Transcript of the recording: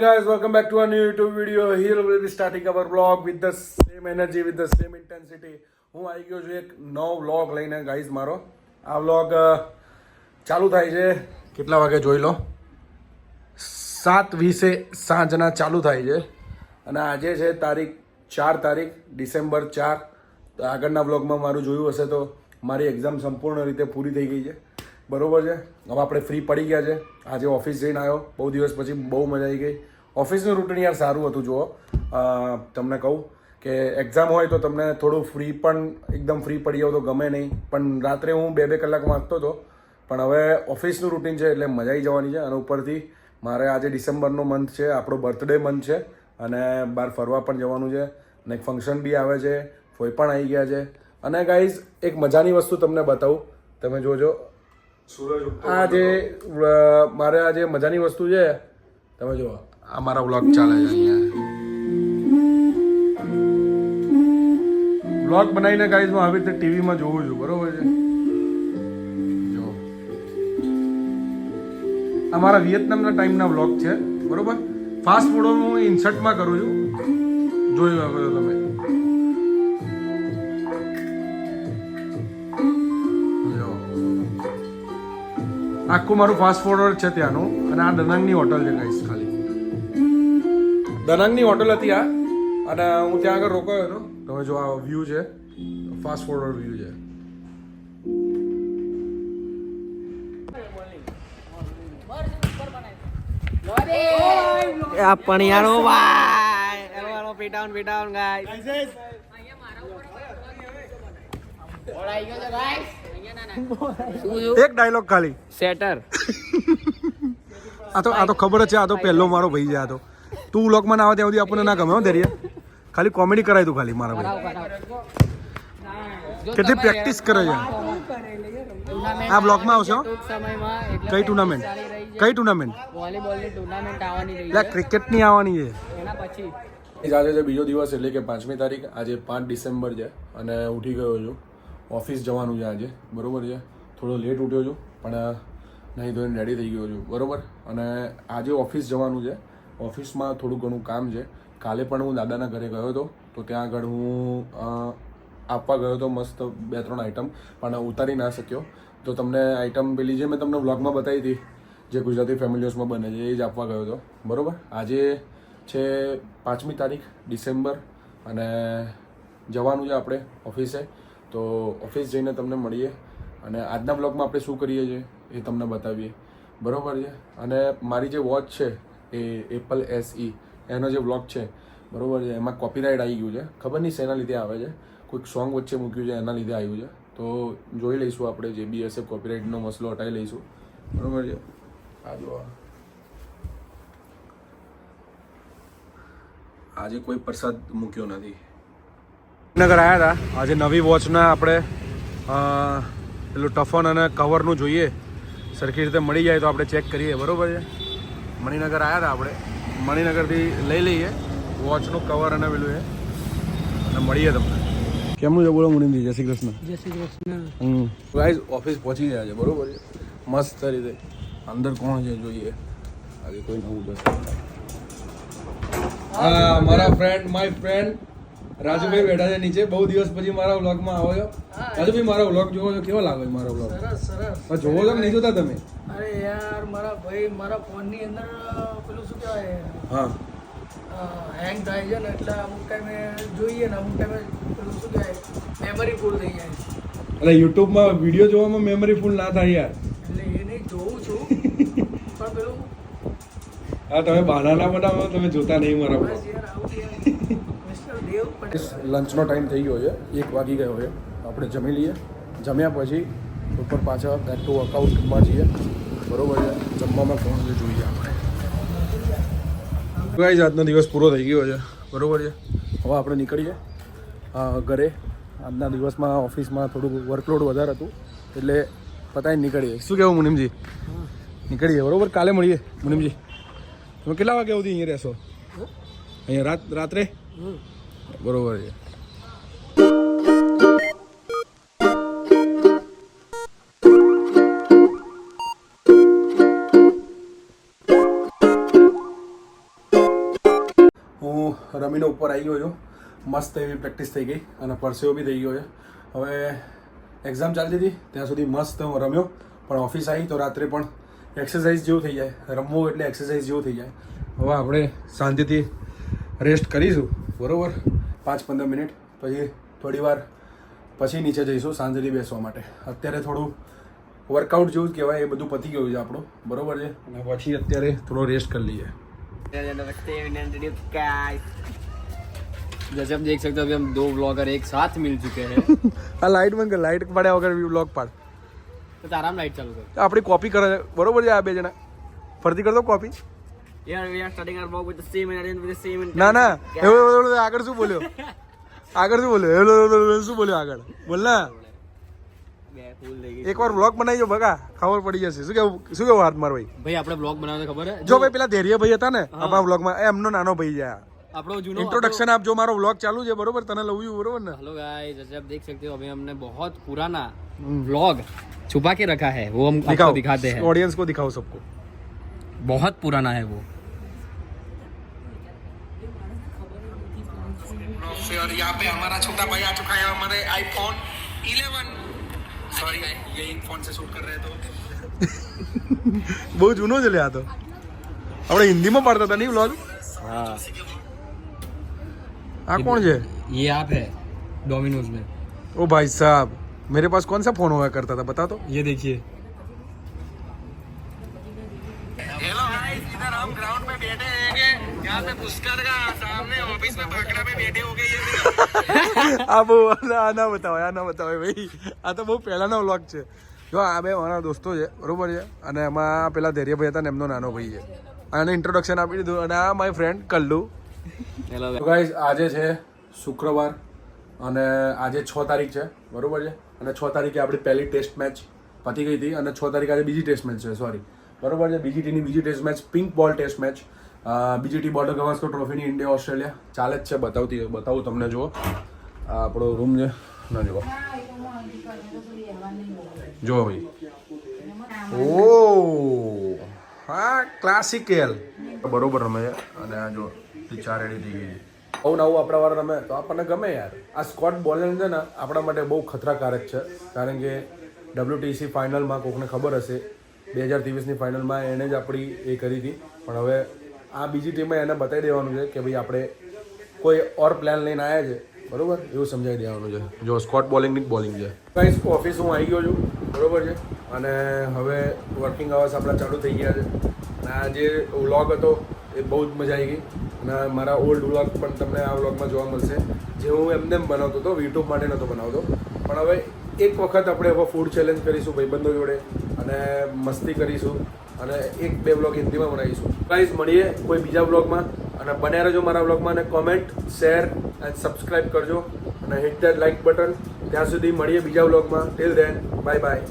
Guys, welcome back to a new YouTube video. Here we'll be starting our vlog with the same energy, with the same intensity. હું આવી ગયો છું એક નવો vlog લઈને guys. મારો આ વ્લોગ ચાલુ થાય છે કેટલા વાગે જોઈ લો, 7:20 સાંજના ચાલુ થાય છે અને આજે છે તારીખ ડિસેમ્બર 4. તો આગળના વ્લોગમાં મારું જોયું હશે તો મારી એક્ઝામ સંપૂર્ણ રીતે પૂરી થઈ ગઈ છે, બરોબર છે. હવે આપણે ફ્રી પડી ગયા છે. આજે ઓફિસ જઈને આવ્યો, બહુ દિવસ પછી, બહુ મજા આવી ગઈ. ઓફિસનું રૂટીન યાર સારું હતું. જુઓ, તમને કહું કે એક્ઝામ હોય તો તમને થોડું ફ્રી પણ એકદમ ફ્રી પડી જાવ તો ગમે નહીં, પણ રાત્રે હું 2-2 કલાક વાંચતો હતો. પણ હવે ઓફિસનું રૂટીન છે એટલે મજા આવી જવાની છે. અને ઉપરથી મારે આજે ડિસેમ્બરનો મંથ છે, આપણો બર્થડે મંથ છે અને બહાર ફરવા પણ જવાનું છે અને એક ફંક્શન બી આવે છે, ફોઈ પણ આવી ગયા છે. અને ગાઈઝ એક મજાની વસ્તુ તમને બતાવું, તમે જોજો. આ જે મારે આ જે મજાની વસ્તુ છે, તમે જો, આ મારા વ્લોગ ચાલે છે અહીંયા. વ્લોગ બનાવીને ગાઈઝ હું આવી રીતે ટીવીમાં જોઉં છું, બરોબર છે. જો આ મારા વિયેતનામના ટાઈમના વ્લોગ છે, બરોબર. ફાસ્ટ ફૂડ હું ઇન્સર્ટમાં કરું છું, જોયું હવે તમે. આખું મારું ફાસ્ટ ફૂડ છે ત્યાંનું. અને આ દનાંગની હોટલ છે ગાઈસ. ખાલી દનાંગની હોટલ હતી આ, અને હું ત્યાં આગળ રોકાયો હતો. તમે જો આ વ્યૂ છે, ફાસ્ટ ફૂડ વ્યૂ છે. પણ યારો ભાઈ એનો પીટાઉન ગાઈસ. એક ડાયલોગ ખાલી સેટર. આ તો ખબર જ છે, આ તો પહેલો મારો ભાઈ છે. આ તો તું વ્લોગમાં ના આવે ત્યાં સુધી આપણને ના ગમે હો ધૈર્ય. ખાલી કોમેડી કરાય તું ખાલી મારા ભાઈ. કેટલી પ્રેક્ટિસ કરે છે. આ બ્લોગમાં આવશે કઈ ટુર્નામેન્ટ? કઈ ટુર્નામેન્ટ? વોલીબોલની ટુર્નામેન્ટ આવવાની રહી છે. ક્રિકેટની આવવાની છે એના પછી. આજે છે બીજો દિવસ, એટલે કે 5મી તારીખ. આજે 5 ડિસેમ્બર છે અને ઉઠી ગયો છું. ઓફિસ જવાનું છે આજે, બરોબર છે. થોડો લેટ ઉઠ્યો છું પણ નહીં ધોઈને રેડી થઈ ગયો છું, બરોબર. અને આજે ઓફિસ જવાનું છે. ઓફિસમાં થોડું ઘણું કામ છે. કાલે પણ હું દાદાના ઘરે ગયો હતો, તો ત્યાં આગળ હું આપવા ગયો હતો મસ્ત 2-3 આઈટમ, પણ ઉતારી ના શક્યો. તો તમને આઈટમ પેલી જે મેં તમને વ્લોગમાં બતાવી હતી, જે ગુજરાતી ફેમિલી હાઉસમાં બને છે, એ જ આપવા ગયો હતો, બરોબર. આજે છે 5મી તારીખ ડિસેમ્બર અને જવાનું છે આપણે ઓફિસે. તો ઓફિસ જઈને તમને મળીએ અને આજના બ્લોગમાં આપણે શું કરીએ છીએ એ તમને બતાવીએ, બરોબર છે. અને મારી જે વોચ છે એ એપલ SE, એનો જે વ્લોગ છે, બરોબર છે, એમાં કોપીરાઇટ આવી ગયું છે. ખબર નહીં શેના લીધે આવે છે, કોઈક સોંગ વચ્ચે મૂક્યું છે એના લીધે આવ્યું છે. તો જોઈ લઈશું આપણે, જે બી હશે કોપીરાઇટનો મસલો હટાવી લઈશું, બરોબર છે. આ જો આજે કોઈ પ્રસાદ મૂક્યો નથી. નગર આવ્યા હતા. આજે નવી વોચના આપણે પેલું ટફન અને કવરનું જોઈએ, સરખી રીતે મળી જાય તો આપણે ચેક કરીએ, બરોબર છે. મણિનગર આવ્યા હતા આપણે, મણિનગરથી લઈ લઈએ વોચનું કવર અને પેલું એ, અને મળીએ તમને. કેમનું છે બોલો મુનિમજી? જય શ્રી કૃષ્ણ. જય શ્રી કૃષ્ણ. ગાઈઝ ઓફિસ પહોંચી ગયા છે, બરોબર છે. મસ્ત રીતે અંદર કોણ છે જોઈએ. આજે કોઈ નવું બસ. હા, મારા ફ્રેન્ડ, માય ફ્રેન્ડ રાજુભાઈ બેઠા છે નીચે. બહુ દિવસ પછી મારા વ્લોગમાં આવ્યો. રાજુભાઈ મારો વ્લોગ જોવો છો, કેવો લાગે મારો વ્લોગ? સરસ. જોવો છો કે નહીં જોતા તમે? અરે યાર મારા ભાઈ, મારા ફોનની અંદર પેલું શું કહેવાય, હા, હેંગ થાય છે ને, એટલે અમુક ટાઈમે જોઈએ ને અમુક ટાઈમે પેલું શું કહેવાય, મેમરી ફૂલ થઈ જાય. એટલે યુટ્યુબમાં વિડીયો જોવામાં મેમરી ફૂલ ના થાય યાર. એટલે એ નહીં જોઉં છું પણ પેલું હા, તમે બહાના બનાવો, તમે જોતા નહીં મારા વ્લોગ. બસ યાર આવું યાર. મિસ્ટર દેવ પટેલ. લંચનો ટાઈમ થઈ ગયો છે, 1 વાગી ગયો છે. આપણે જમી લઈએ. જમ્યા પછી ઉપર પાછા બેક ટુ વર્કઆઉટમાં જઈએ, બરોબર છે. જમવામાં કોણ છે જોઈએ આપણે. ગાઈઝ આજનો દિવસ પૂરો થઈ ગયો છે, બરોબર છે. હવે આપણે નીકળીએ ઘરે. આજના દિવસમાં ઓફિસમાં થોડું વર્કલોડ વધારે હતું એટલે પતાવીને નીકળીએ. શું કહેવું મુનિમજી? નીકળીએ, બરોબર. કાલે મળીએ મુનિમજી. તમે કેટલા વાગ્યા સુધી અહીંયા રહેશો? અહીંયા રાત્રે? બરોબર છે. હું રમીને ઉપર આવી ગયો છું. મસ્ત એવી પ્રેક્ટિસ થઈ ગઈ અને પરસેવો બી થઈ ગયો છે. હવે એક્ઝામ ચાલતી હતી ત્યાં સુધી મસ્ત હું રમ્યો, પણ ઓફિસ આવી તો રાત્રે પણ એક્સરસાઇઝ જેવું થઈ જાય. રમવું એટલે એક્સરસાઇઝ જેવું થઈ જાય. હવે આપણે શાંતિથી રેસ્ટ કરીશું, બરાબર, 5-15 મિનિટ, પછી થોડી વાર પછી નીચે જઈશું શાંતિથી બેસવા માટે. અત્યારે થોડું વર્કઆઉટ જેવું જ કહેવાય, એ બધું પતી ગયું છે આપણું, બરાબર છે, અને પછી અત્યારે થોડો रेस्ट कर लिए. जैसे आप देख सकते हो अभी हम 2 व्लॉगर एक साथ मिल चुके हैं. આ લાઇટ બંધ કર, લાઇટ પડ્યા વગર વ્લોગ પાડ. तो ताराम लाइट चालू कर. આપણી કોપી કરે છે, બરોબર છે, આ બે જણા ફરતી કરતો કોપી. यार we are starting our vlog with the same energy and with the same ના ના એવું આગળ શું બોલ્યો, આગળ શું બોલ્યો, શું બોલ્યો આગળ બોલ ના. એકવાર વ્લોગ બનાવી જો બગા, ખબર પડી જશે. શું કેવું હાથ માર ભાઈ? ભાઈ આપણે વ્લોગ બનાવતા ખબર હે? જો ભાઈ પેલા ધૈર્ય ભાઈ હતા ને આપણા વ્લોગમાં, એમનો નાનો ભાઈ છે. આપણો જૂનો इंट्रोडक्शन આપજો, મારો વ્લોગ ચાલુ છે, બરોબર, તને લવ યુ, બરોબર ને? हेलो गाइस, जैसे आप देख सकते हो अभी हमने बहुत पुराना व्लॉग छुपा के रखा है, वो हम आपको दिखाते हैं. ऑडियंस को दिखाओ सबको. बहुत पुराना है वो. और यहाँ पे हमारा छोटा भाई आ चुका है, हमारे आईफोन 11. सॉरी ये एक फोन से शूट कर रहे तो બહુ જૂનો છે લે આ તો. આપણે હિન્દીમાં પાડતા હતા નહીં વ્લોગ. हाँ, આ કોણ છે? ये आप है डोमिनोज में. ओ भाई साहब, मेरे पास कौन सा फोन हुआ करता था बता तो. ये देखिए. हेलो गाइस, इधर हम ग्राउंड में बैठे हैं, यहाँ पे पुष्कर का सामने ऑफिस में भाखड़ा में बैठे हो गए ये. આ બહુ આ ના બતાવે ભાઈ, આ તો બહુ પહેલાનો વ્લોગ છે. જો આ બે મારા દોસ્તો છે, બરોબર છે, અને એમાં પેલા ધૈર્યભાઈ હતા ને એમનો નાનો ભાઈ છે. આને ઇન્ટ્રોડક્શન આપી દીધું. અને આ my friend Kallu. Hello guys, આજે છે શુક્રવાર અને આજે 6 તારીખ છે, બરોબર છે, અને 6 તારીખે આપણી પહેલી ટેસ્ટ મેચ પતી ગઈ હતી અને 6 તારીખે આજે બીજી ટેસ્ટ મેચ છે, સોરી, બરોબર છે, બીજીટીની બીજી test match, pink ball test match, BGT Border Gavaskar ટ્રોફીની ઇન્ડિયા ઓસ્ટ્રેલિયા ચાલે જ છે. બતાવું તમને. જુઓ આ આપણો રૂમ છે, ના જુઓ, જુઓ ભાઈ. ઓ હા, ક્લાસિકલ બરોબર રમે છે. અને આ જો ટીચા રેડી થઈ ગઈ. આવું નવું આપણા વાળા રમે તો આપણને ગમે યાર. આ સ્કોટ બોલિંગ છે ને આપણા માટે બહુ ખતરાકારક છે, કારણ કે WTC ફાઇનલમાં કોકને ખબર હશે 2023ની ફાઇનલમાં એણે જ આપણી એ કરી હતી, પણ હવે આ બીજી ટીમે એને બતાવી દેવાનું છે કે ભાઈ આપણે કોઈ ઓર પ્લાન લઈને આવ્યા છે, બરોબર, એવું સમજાવી દેવાનું છે. જો સ્કોટ બોલિંગની જ બોલિંગ છે. ગાઈસ, ઓફિસ હું આવી ગયો છું, બરોબર છે, અને હવે વર્કિંગ અવર્સ આપણા ચાલુ થઈ ગયા છે. અને આ જે વ્લોગ હતો એ બહુ જ મજા આવી ગઈ. અને મારા ઓલ્ડ વ્લોગ પણ તમને આ વ્લોગમાં જોવા મળશે, જે હું એમને બનાવતો હતો, યુટ્યુબ માટે નહોતો બનાવતો. પણ હવે એક વખત આપણે હવે ફૂડ ચેલેન્જ કરીશું ભાઈબંધો જોડે, અને મસ્તી કરીશું, અને 1-2 વ્લોગ હિન્દીમાં બનાવીશું. ગાઈસ, મળીએ કોઈ બીજા વ્લોગમાં, અને બન્યા રહેજો મારા વ્લોગમાં, અને કોમેન્ટ, શેર એન્ડ સબસ્ક્રાઈબ કરજો, અને હિટ ધેટ લાઇક બટન. ત્યાં સુધી મળીએ બીજા વ્લોગમાં. Till then, bye bye.